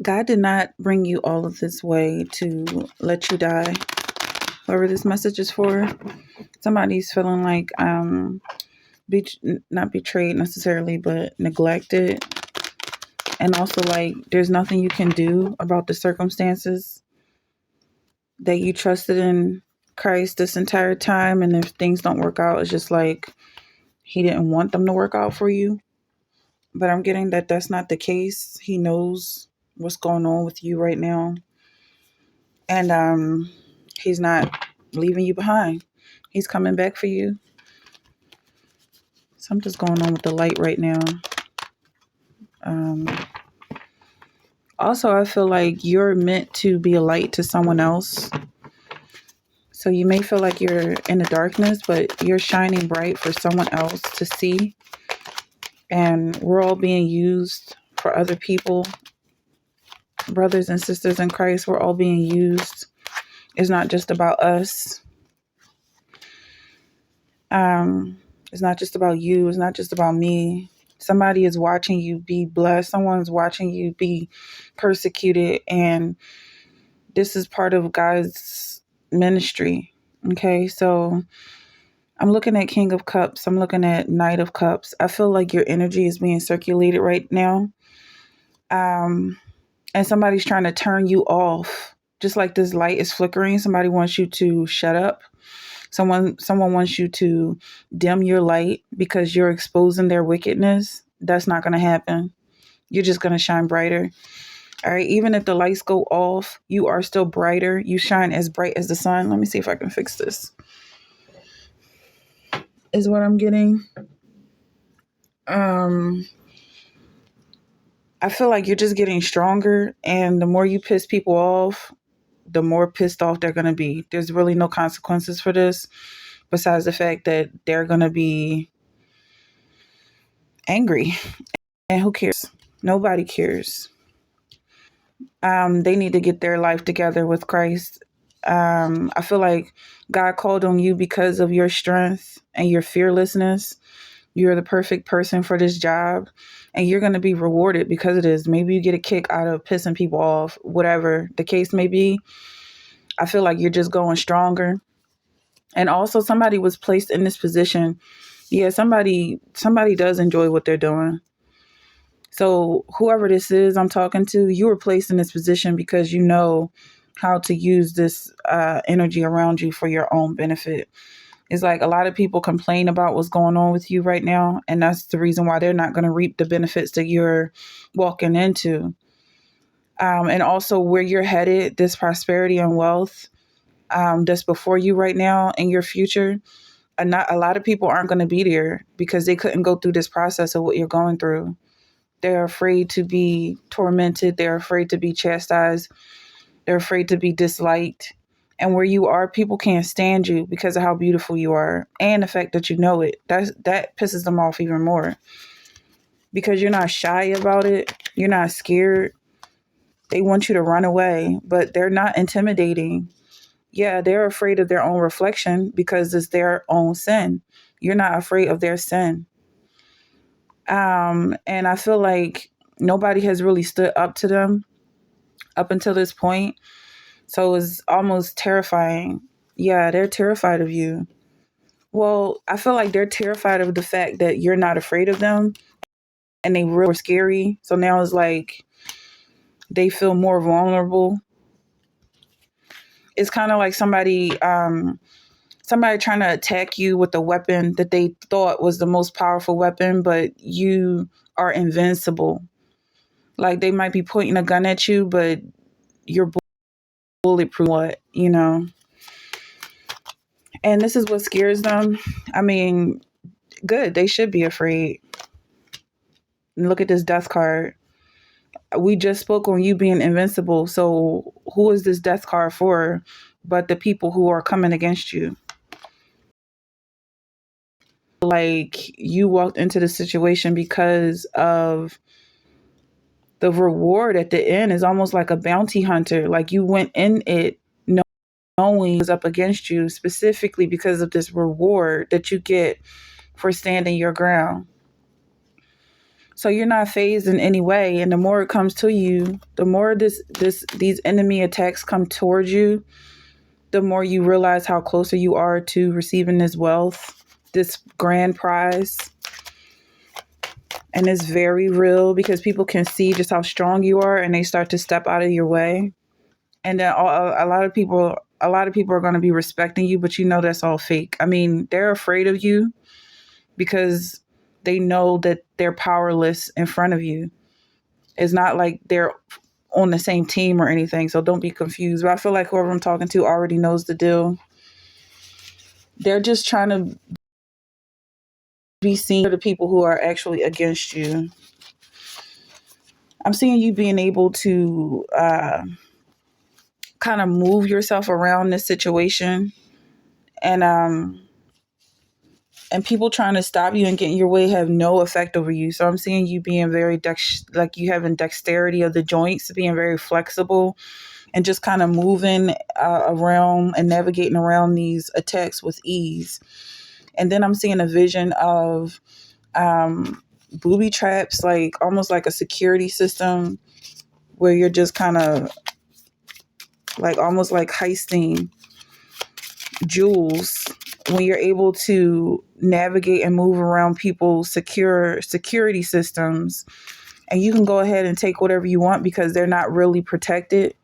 God did not bring you all of this way to let you die. Whoever this message is for, somebody's feeling like be, not betrayed necessarily, but neglected, and also like there's nothing you can do about the circumstances that you trusted in Christ this entire time, and if things don't work out, it's just like He didn't want them to work out for you. But I'm getting that that's not the case. He knows what's going on with you right now, and He's not leaving you behind. He's coming back for you. Something's going on with the light right now. Um, Also, I feel like you're meant to be a light to someone else. So you may feel like you're in the darkness, but you're shining bright for someone else to see. And we're all being used for other people. Brothers and sisters in Christ, we're all being used. It's not just about us. It's not just about you. It's not just about me. Somebody is watching you be blessed. Someone's watching you be persecuted. And this is part of God's ministry. Okay, so I'm looking at King of Cups. I'm looking at Knight of Cups. I feel like your energy is being circulated right now. And somebody's trying to turn you off. Just like this light is flickering, somebody wants you to shut up. Someone wants you to dim your light because you're exposing their wickedness. That's not going to happen. You're just going to shine brighter. All right. Even if the lights go off, you are still brighter. You shine as bright as the sun. Let me see if I can fix this. Is what I'm getting. I feel like you're just getting stronger, and the more you piss people off, the more pissed off they're going to be. There's really no consequences for this besides the fact that they're going to be angry. And who cares? Nobody cares. They need to get their life together with Christ. I feel like God called on you because of your strength and your fearlessness. You're the perfect person for this job, and you're going to be rewarded because of this. Maybe you get a kick out of pissing people off, whatever the case may be. I feel like you're just going stronger. And also somebody was placed in this position. Yeah, somebody does enjoy what they're doing. So whoever this is I'm talking to, you were placed in this position because you know how to use this energy around you for your own benefit. It's like a lot of people complain about what's going on with you right now, and that's the reason why they're not going to reap the benefits that you're walking into. And also where you're headed, this prosperity and wealth that's before you right now in your future, and not a lot of people aren't going to be there because they couldn't go through this process of what you're going through. They're afraid to be tormented. They're afraid to be chastised. They're afraid to be disliked. And where you are, people can't stand you because of how beautiful you are and the fact that you know it. That pisses them off even more because you're not shy about it. You're not scared. They want you to run away, but they're not intimidating. Yeah, they're afraid of their own reflection because it's their own sin. You're not afraid of their sin. And I feel like nobody has really stood up to them up until this point. So it's almost terrifying. Yeah, they're terrified of you. Well, I feel like they're terrified of the fact that you're not afraid of them and they were scary. So now it's like they feel more vulnerable. It's kind of like somebody trying to attack you with a weapon that they thought was the most powerful weapon, but you are invincible. Like they might be pointing a gun at you, but you're bulletproof. And this is what scares them. I mean, good. They should be afraid. Look at this death card. We just spoke on you being invincible. So who is this death card for? But the people who are coming against you. Like you walked into the situation because of the reward at the end is almost like a bounty hunter. Like you went in it knowing it was up against you specifically because of this reward that you get for standing your ground. So you're not phased in any way. And the more it comes to you, the more these enemy attacks come towards you, the more you realize how closer you are to receiving this wealth, this grand prize. And it's very real because people can see just how strong you are, and they start to step out of your way. And then a lot of people, are going to be respecting you, but you know that's all fake. I mean, they're afraid of you because they know that they're powerless in front of you. It's not like they're on the same team or anything, so don't be confused. But I feel like whoever I'm talking to already knows the deal. They're just trying to be seen for the people who are actually against you. I'm seeing you being able to kind of move yourself around this situation, and people trying to stop you and get in your way have no effect over you. So I'm seeing you being very like you having dexterity of the joints, being very flexible, and just kind of moving around and navigating around these attacks with ease. And then I'm seeing a vision of booby traps, like almost like a security system where you're just kind of like almost like heisting jewels when you're able to navigate and move around people's security systems, and you can go ahead and take whatever you want because they're not really protected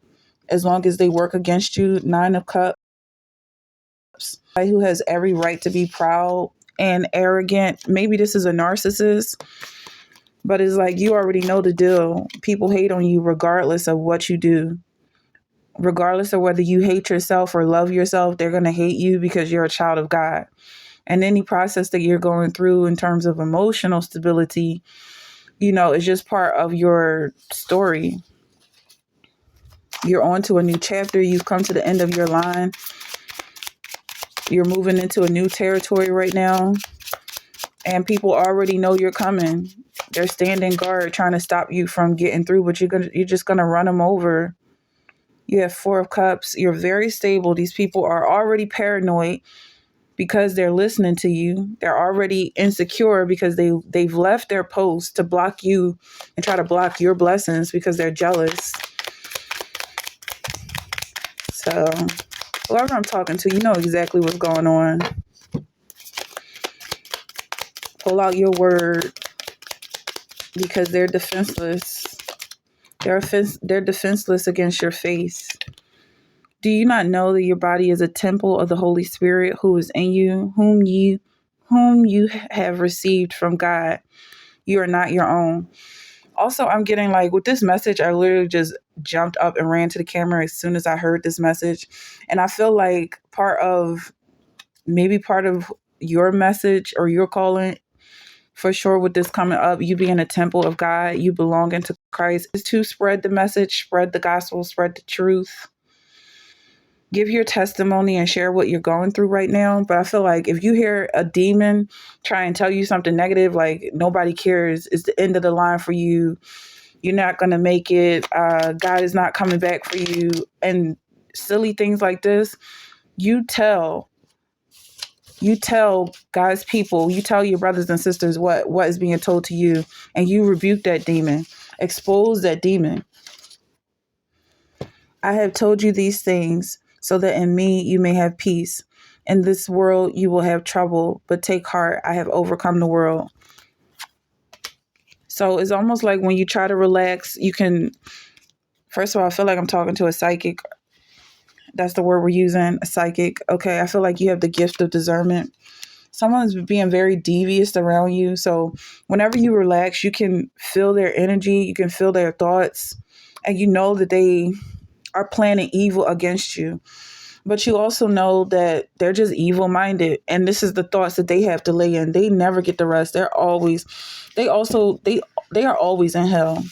as long as they work against you. Nine of Cups, who has every right to be proud and arrogant. Maybe this is a narcissist, but it's like you already know the deal. People hate on you regardless of what you do. Regardless of whether you hate yourself or love yourself, they're going to hate you because you're a child of God. And any process that you're going through in terms of emotional stability, is just part of your story. You're on to a new chapter. You've come to the end of your line. You're moving into a new territory right now. And people already know you're coming. They're standing guard trying to stop you from getting through, but you're just going to run them over. You have Four of Cups. You're very stable. These people are already paranoid because they're listening to you. They're already insecure because they've left their post to block you and try to block your blessings because they're jealous. So whoever I'm talking to, you know exactly what's going on. Pull out your word because they're defenseless. They're defenseless against your face. Do you not know that your body is a temple of the Holy Spirit who is in you, whom you have received from God? You are not your own. Also, I'm getting like with this message, I literally just jumped up and ran to the camera as soon as I heard this message. And I feel like part of your message or your calling, for sure, with this coming up, you being a temple of God, you belonging to Christ, is to spread the message, spread the gospel, spread the truth. Give your testimony and share what you're going through right now. But I feel like if you hear a demon try and tell you something negative, like nobody cares, it's the end of the line for you. You're not going to make it. God is not coming back for you. And silly things like this, you tell God's people, you tell your brothers and sisters what is being told to you, and you rebuke that demon, expose that demon. I have told you these things so that in me you may have peace. In this world you will have trouble, but take heart, I have overcome the world. So it's almost like when you try to relax, you can, first of all, I feel like I'm talking to a psychic. That's the word we're using, a psychic. Okay, I feel like you have the gift of discernment. Someone's being very devious around you. So whenever you relax, you can feel their energy, you can feel their thoughts, and you know that they are planning evil against you. But you also know that they're just evil minded. And this is the thoughts that they have to lay in. They never get the rest. They are always in hell.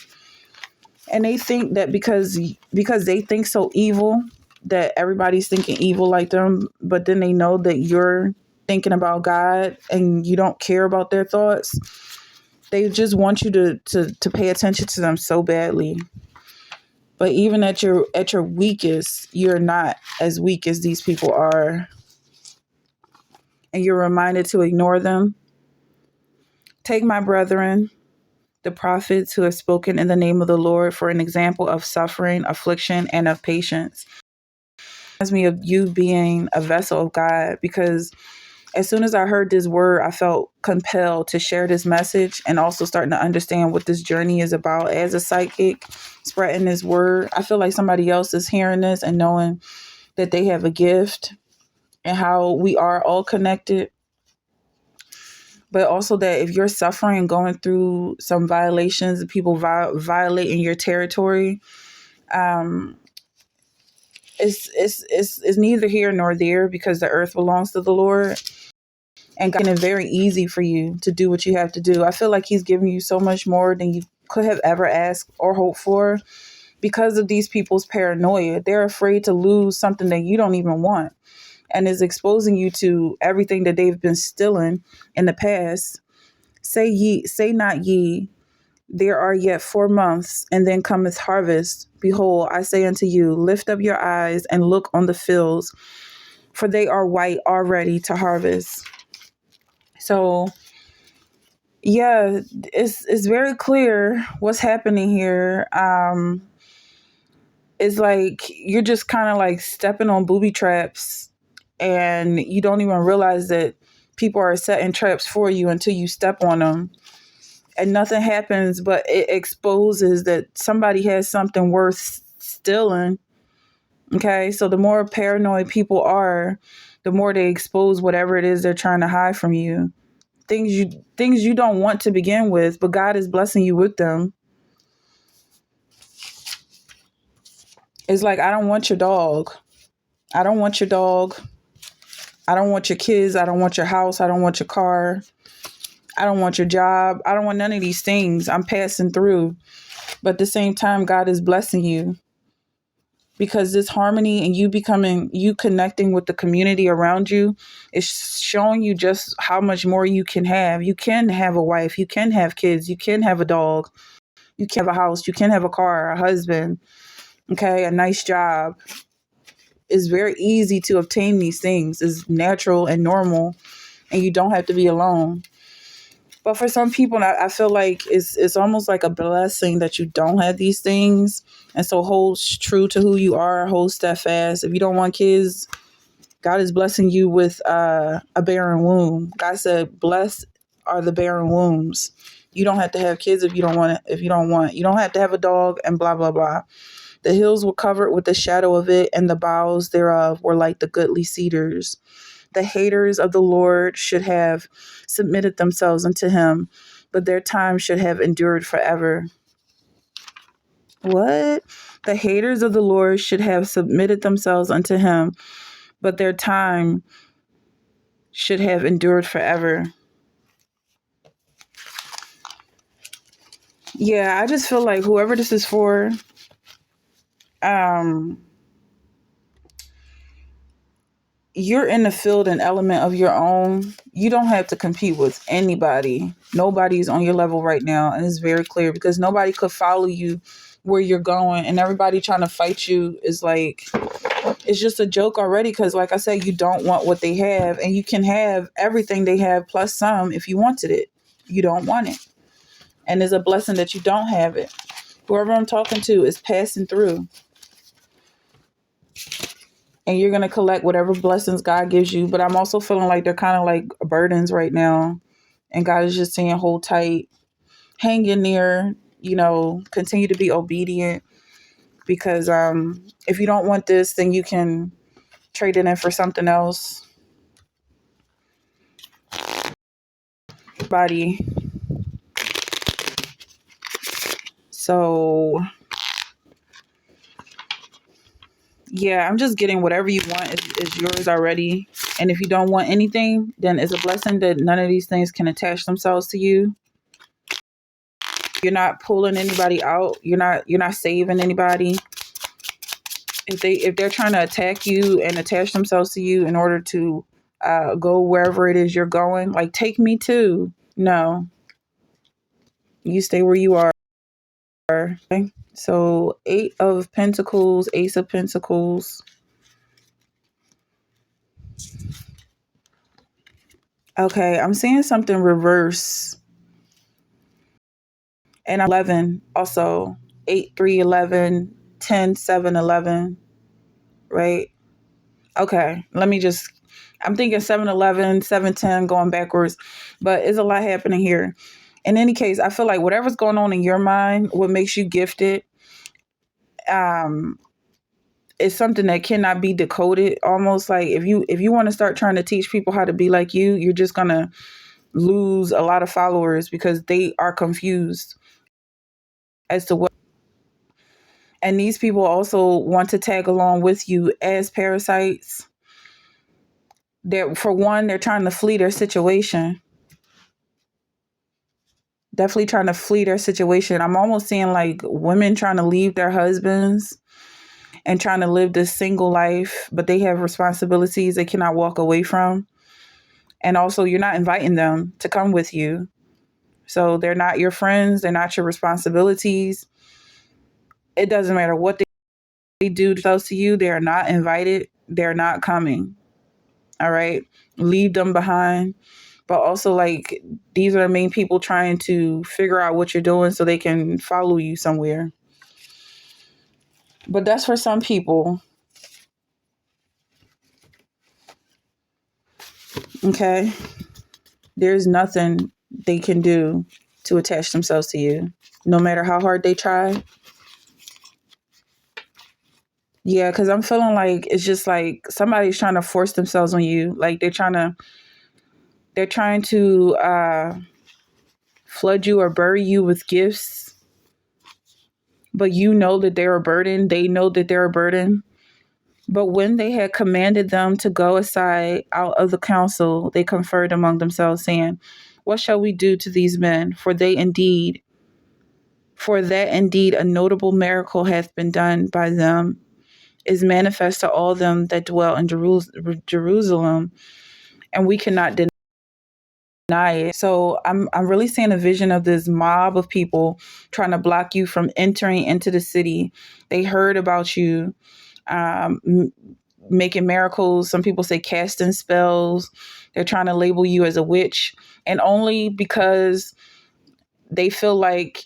And they think that because they think so evil, that everybody's thinking evil like them. But then they know that you're thinking about God and you don't care about their thoughts. They just want you to pay attention to them so badly. But even at your weakest, you're not as weak as these people are. And you're reminded to ignore them. Take my brethren, the prophets who have spoken in the name of the Lord for an example of suffering, affliction, and of patience. It reminds me of you being a vessel of God, because as soon as I heard this word, I felt compelled to share this message, and also starting to understand what this journey is about as a psychic, spreading this word. I feel like somebody else is hearing this and knowing that they have a gift and how we are all connected. But also that if you're suffering, going through some violations, people violating your territory, um, it's neither here nor there, because the earth belongs to the Lord. And God making it very easy for you to do what you have to do. I feel like He's giving you so much more than you could have ever asked or hoped for, because of these people's paranoia. They're afraid to lose something that you don't even want, and is exposing you to everything that they've been stealing in the past. Say not ye, there are yet 4 months, and then cometh harvest. Behold, I say unto you, lift up your eyes and look on the fields, for they are white already to harvest. So yeah, it's very clear what's happening here. It's like you're just kind of like stepping on booby traps, and you don't even realize that people are setting traps for you until you step on them, and nothing happens, but it exposes that somebody has something worth stealing. Okay, so the more paranoid people are, the more they expose whatever it is they're trying to hide from you. Things you don't want to begin with, but God is blessing you with them. It's like, I don't want your dog. I don't want your dog. I don't want your kids. I don't want your house. I don't want your car. I don't want your job. I don't want none of these things. I'm passing through. But at the same time, God is blessing you, because this harmony and you connecting with the community around you is showing you just how much more you can have. You can have a wife. You can have kids. You can have a dog. You can have a house. You can have a car, a husband. Okay, a nice job. It's very easy to obtain these things. It's natural and normal, and you don't have to be alone. But for some people, I feel like it's almost like a blessing that you don't have these things. And so hold true to who you are, hold steadfast. If you don't want kids, God is blessing you with a barren womb. God said, blessed are the barren wombs. You don't have to have kids if you don't want it. If you don't want, you don't have to have a dog, and blah, blah, blah. The hills were covered with the shadow of it, and the boughs thereof were like the goodly cedars. The haters of the Lord should have submitted themselves unto him, but their time should have endured forever. What? The haters of the Lord should have submitted themselves unto him, but their time should have endured forever. Yeah, I just feel like whoever this is for, um, you're in the field and element of your own. You don't have to compete with anybody. Nobody's on your level right now. And it's very clear, because nobody could follow you where you're going. And everybody trying to fight you is like, it's just a joke already. Because like I said, you don't want what they have. And you can have everything they have plus some if you wanted it. You don't want it. And it's a blessing that you don't have it. Whoever I'm talking to is passing through. And you're going to collect whatever blessings God gives you. But I'm also feeling like they're kind of like burdens right now. And God is just saying, hold tight, hang in there, continue to be obedient. Because if you don't want this, then you can trade it in for something else. Body. So, yeah, I'm just getting whatever you want is yours already. And if you don't want anything, then it's a blessing that none of these things can attach themselves to you. You're not pulling anybody out. You're not saving anybody. If they're trying to attack you and attach themselves to you in order to go wherever it is you're going, like, take me too. No, you stay where you are. Okay? So 8 of Pentacles, Ace of Pentacles. Okay, I'm seeing something reverse. And I'm 11 also, 8, 3, 11, 10, 7, 11, right? Okay, I'm thinking 7, 11, 7, 10, going backwards, but it's a lot happening here. In any case, I feel like whatever's going on in your mind, what makes you gifted, um, is something that cannot be decoded. Almost like if you want to start trying to teach people how to be like you're just gonna lose a lot of followers because they are confused as to what. And these people also want to tag along with you as parasites. For one, they're trying to flee their situation. Definitely trying to flee their situation. I'm almost seeing like women trying to leave their husbands and trying to live this single life, but they have responsibilities they cannot walk away from. And also, you're not inviting them to come with you. So they're not your friends. They're not your responsibilities. It doesn't matter what they do to you. They are not invited. They're not coming. All right. Leave them behind. But also, like, these are the main people trying to figure out what you're doing so they can follow you somewhere. But that's for some people. Okay. There's nothing they can do to attach themselves to you, no matter how hard they try. Yeah, because I'm feeling like it's just like somebody's trying to force themselves on you. Like they're trying to flood you or bury you with gifts, but you know that they're a burden. They know that they're a burden. But when they had commanded them to go aside out of the council, they conferred among themselves, saying, "What shall we do to these men? For that indeed a notable miracle hath been done by them, is manifest to all them that dwell in Jerusalem, and we cannot deny it." So I'm really seeing a vision of this mob of people trying to block you from entering into the city. They heard about you making miracles. Some people say casting spells. They're trying to label you as a witch, and only because they feel like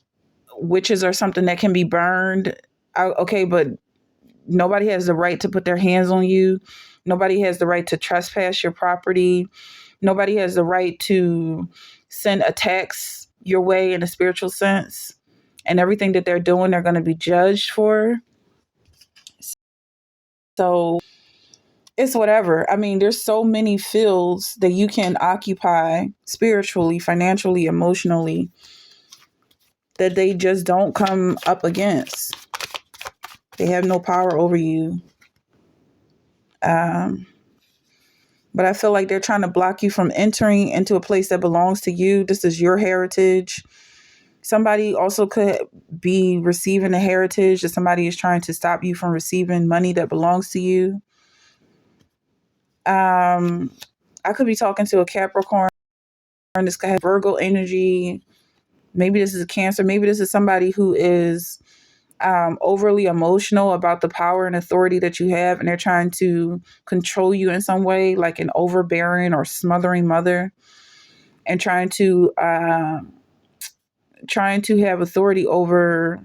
witches are something that can be burned. Okay, but nobody has the right to put their hands on you. Nobody has the right to trespass your property. Nobody has the right to send attacks your way in a spiritual sense. And everything that they're doing, they're going to be judged for. So it's whatever. I mean, there's so many fields that you can occupy spiritually, financially, emotionally, that they just don't come up against. They have no power over you. Um, but I feel like they're trying to block you from entering into a place that belongs to you. This is your heritage. Somebody also could be receiving a heritage that somebody is trying to stop you from receiving money that belongs to you. I could be talking to a Capricorn. This guy has Virgo energy. Maybe this is a Cancer. Maybe this is somebody who is overly emotional about the power and authority that you have, and they're trying to control you in some way, like an overbearing or smothering mother, and trying to have authority over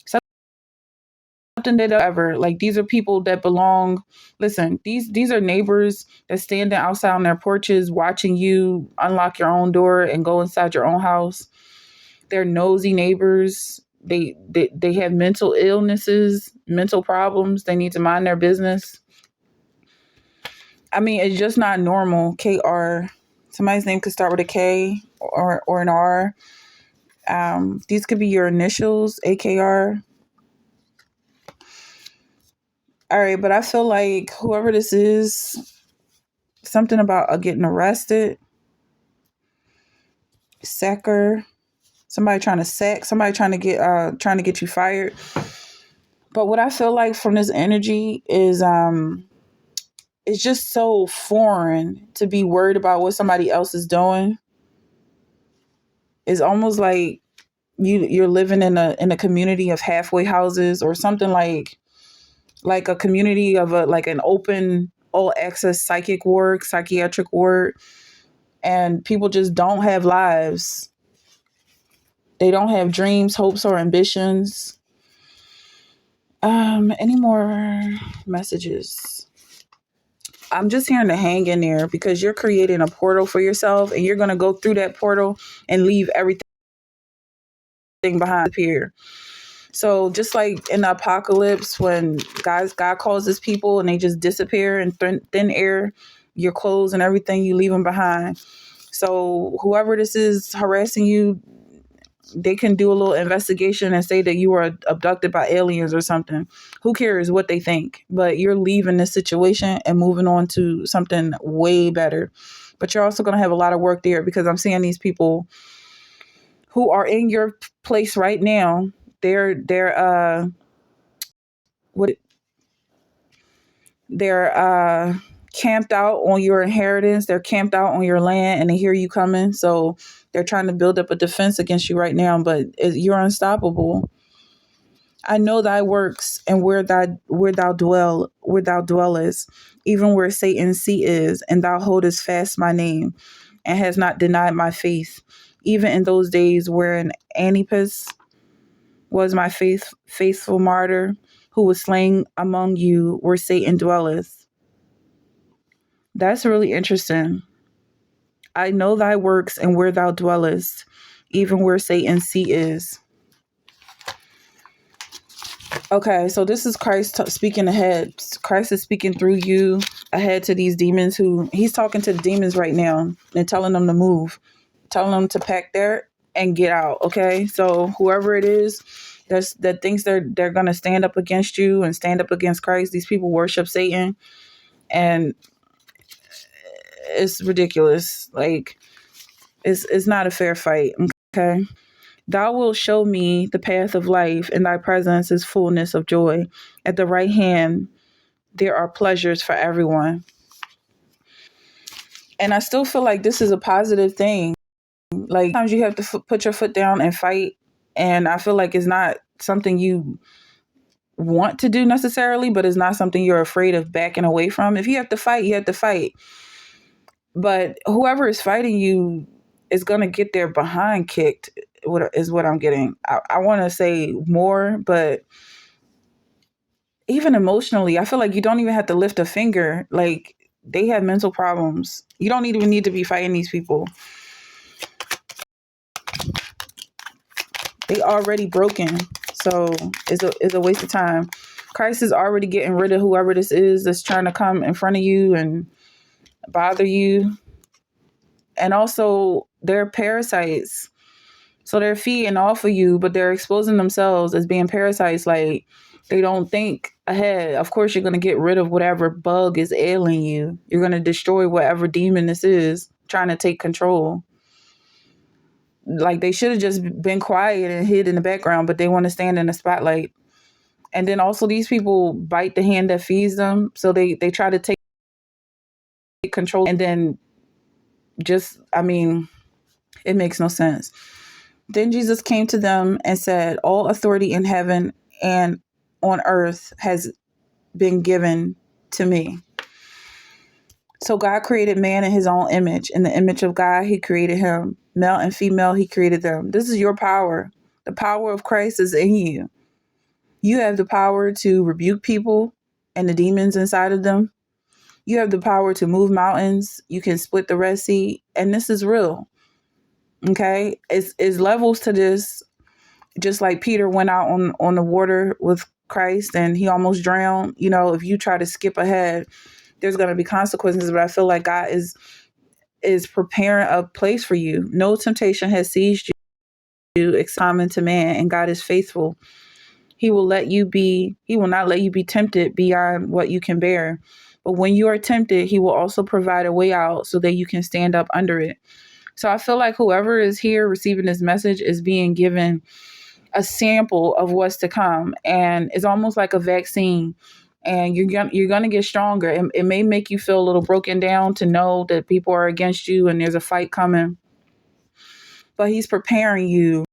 something that ever. Like, these are people that belong. Listen, these are neighbors that stand outside on their porches watching you unlock your own door and go inside your own house. They're nosy neighbors. They have mental illnesses, mental problems. They need to mind their business. I mean, it's just not normal. KR. Somebody's name could start with a K or an R. These could be your initials, AKR. All right, but I feel like whoever this is, something about getting arrested, sacker, somebody trying to sack, somebody trying to get you fired. But what I feel like from this energy is it's just so foreign to be worried about what somebody else is doing. It's almost like you're living in a community of halfway houses or something, like a community of like an open all access psychiatric ward, and people just don't have lives. They don't have dreams, hopes, or ambitions. Any more messages? I'm just hearing to hang in there because you're creating a portal for yourself and you're going to go through that portal and leave everything behind here. So just like in the apocalypse, when God calls his people and they just disappear in thin air, your clothes and everything, you leave them behind. So whoever this is harassing you, they can do a little investigation and say that you were abducted by aliens or something. Who cares what they think? But you're leaving this situation and moving on to something way better. But you're also going to have a lot of work there because I'm seeing these people who are in your place right now. They're what they're camped out on your inheritance. They're camped out on your land and they hear you coming. So they're trying to build up a defense against you right now, but you're unstoppable. I know thy works and where thou dwellest, even where Satan's seat is, and thou holdest fast my name, and has not denied my faith, even in those days wherein Antipas was my faithful martyr, who was slain among you where Satan dwelleth. That's really interesting. I know thy works and where thou dwellest, even where Satan's seat is. Okay, so this is Christ speaking ahead. Christ is speaking through you ahead to these demons who he's talking to the demons right now and telling them to move, telling them to pack there and get out. Okay, so whoever it is that thinks they're gonna stand up against you and stand up against Christ, these people worship Satan, and it's ridiculous. Like it's not a fair fight. Okay. Thou wilt show me the path of life, in thy presence is fullness of joy. At the right hand, there are pleasures for everyone. And I still feel like this is a positive thing. Like sometimes you have to put your foot down and fight. And I feel like it's not something you want to do necessarily, but it's not something you're afraid of backing away from. If you have to fight, you have to fight. But whoever is fighting you is going to get their behind kicked, is what I'm getting. I want to say more, but even emotionally, I feel like you don't even have to lift a finger. Like they have mental problems. You don't even need to be fighting these people. They already broken. So it's a waste of time. Christ is already getting rid of whoever this is that's trying to come in front of you and bother you. And also they're parasites. So they're feeding off of you, but they're exposing themselves as being parasites. Like they don't think ahead. Of course, you're going to get rid of whatever bug is ailing you. You're going to destroy whatever demon this is trying to take control. Like they should have just been quiet and hid in the background, but they want to stand in the spotlight. And then also these people bite the hand that feeds them. So they try to take control and then it makes no sense. Then Jesus came to them and said, all authority in heaven and on earth has been given to me. So God created man in his own image. In the image of God, he created him. Male and female, he created them. This is your power. The power of Christ is in you. You have the power to rebuke people and the demons inside of them. You have the power to move mountains. You can split the Red Sea. And this is real. Okay? It's levels to this. Just like Peter went out on the water with Christ and he almost drowned. You know, if you try to skip ahead, there's going to be consequences. But I feel like God is preparing a place for you. No temptation has seized you except common to man, and God is faithful. He will not let you be tempted beyond what you can bear. But when you are tempted, he will also provide a way out so that you can stand up under it. So I feel like whoever is here receiving this message is being given a sample of what's to come, and it's almost like a vaccine. And you're gonna get stronger. It may make you feel a little broken down to know that people are against you and there's a fight coming, but he's preparing you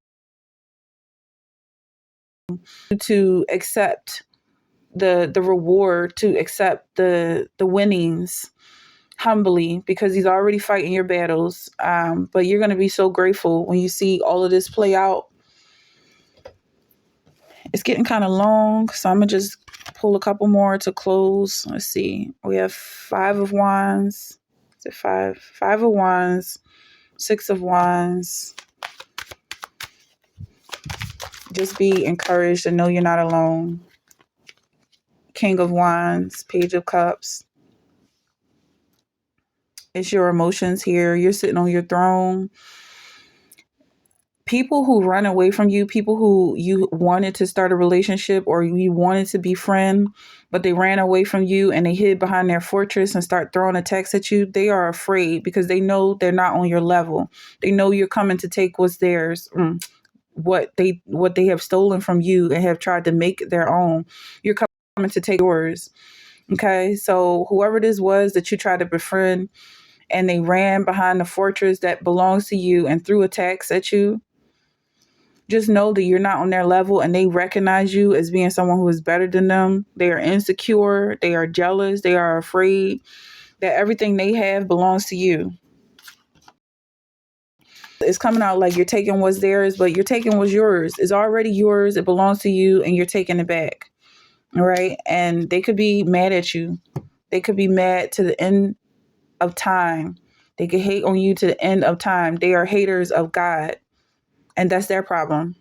to accept the reward, to accept the winnings humbly, because he's already fighting your battles. But you're gonna be so grateful when you see all of this play out. It's getting kind of long, so I'm going to just pull a couple more to close. Let's see. We have 5 of Wands. Is it 5? 5 of Wands, 6 of Wands. Just be encouraged and know you're not alone. King of Wands, Page of Cups. It's your emotions here. You're sitting on your throne. People who run away from you, people who you wanted to start a relationship or you wanted to be friend, but they ran away from you and they hid behind their fortress and start throwing attacks at you. They are afraid because they know they're not on your level. They know you're coming to take what's theirs. What they have stolen from you and have tried to make their own. You're coming to take yours. Okay, so whoever this was that you tried to befriend and they ran behind the fortress that belongs to you and threw attacks at you, just know that you're not on their level and they recognize you as being someone who is better than them. They are insecure, they are jealous, they are afraid that everything they have belongs to you. It's coming out like you're taking what's theirs, but you're taking what's yours. It's already yours, it belongs to you, and you're taking it back. All right. And they could be mad at you. They could be mad to the end of time. They could hate on you to the end of time. They are haters of God. And that's their problem.